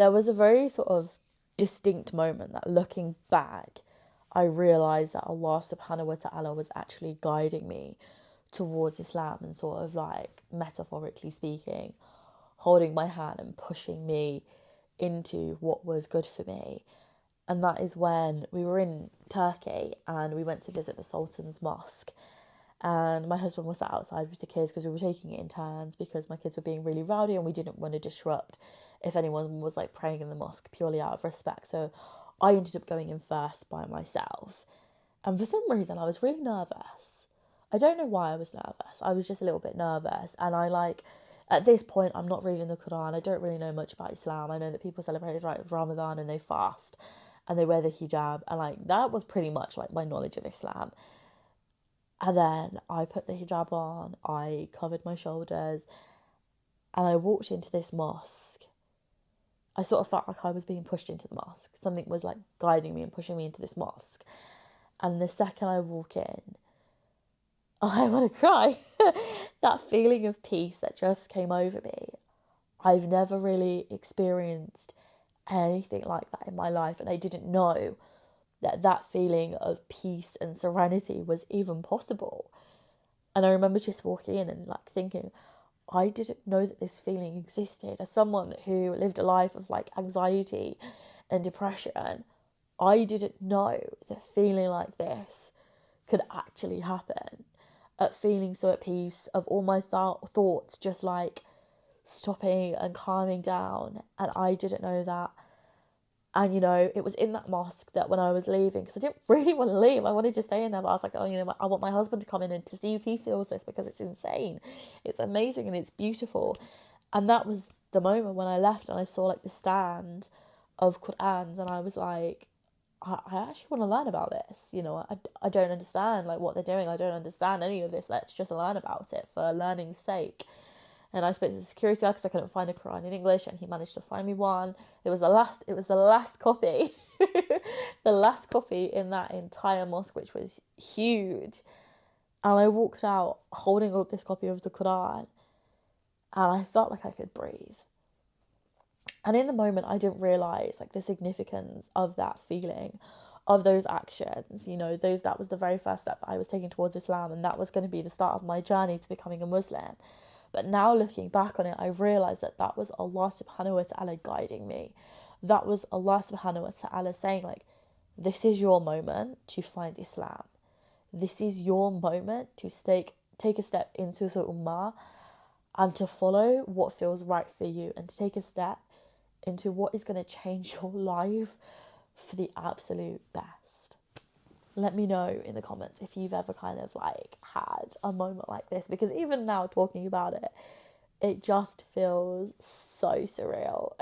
there was a very sort of distinct moment that, looking back, I realised that Allah subhanahu wa ta'ala was actually guiding me towards Islam, and sort of like, metaphorically speaking, holding my hand and pushing me into what was good for me. And that is when we were in Turkey and we went to visit the Sultans mosque. And my husband was sat outside with the kids because we were taking it in turns, because my kids were being really rowdy and we didn't want to disrupt if anyone was like praying in the mosque, purely out of respect. So I ended up going in first by myself. And for some reason I was really nervous. I don't know why I was nervous. I was just a little bit nervous. And at this point, I'm not reading the Quran. I don't really know much about Islam. I know that people celebrate Ramadan and they fast and they wear the hijab. And like, that was pretty much like my knowledge of Islam. And then I put the hijab on, I covered my shoulders, and I walked into this mosque. I sort of felt like I was being pushed into the mosque. Something was like guiding me and pushing me into this mosque. And the second I walk in, I want to cry. That feeling of peace that just came over me. I've never really experienced anything like that in my life, and I didn't know that feeling of peace and serenity was even possible. And I remember just walking in and like thinking, I didn't know that this feeling existed. As someone who lived a life of like anxiety and depression, I didn't know that feeling like this could actually happen. At feeling so at peace, of all my thoughts just like stopping and calming down. And I didn't know that. And, it was in that mosque that when I was leaving, because I didn't really want to leave, I wanted to stay in there, but I was like, I want my husband to come in and to see if he feels this, because it's insane. It's amazing and it's beautiful. And that was the moment when I left and I saw like the stand of Qur'ans, and I was like, I actually want to learn about this. I don't understand like what they're doing. I don't understand any of this. Let's just learn about it for learning's sake. And I spoke to the security guard because I couldn't find a Quran in English, and he managed to find me one. It was the last copy, the last copy in that entire mosque, which was huge. And I walked out holding up this copy of the Quran, and I felt like I could breathe. And in the moment, I didn't realise like the significance of that feeling, of those actions. That was the very first step that I was taking towards Islam, and that was going to be the start of my journey to becoming a Muslim. But now looking back on it, I realised that was Allah subhanahu wa ta'ala guiding me. That was Allah subhanahu wa ta'ala saying like, this is your moment to find Islam. This is your moment to take a step into the ummah and to follow what feels right for you, and to take a step into what is going to change your life for the absolute best. Let me know in the comments if you've ever kind of like had a moment like this, because even now talking about it, it just feels so surreal.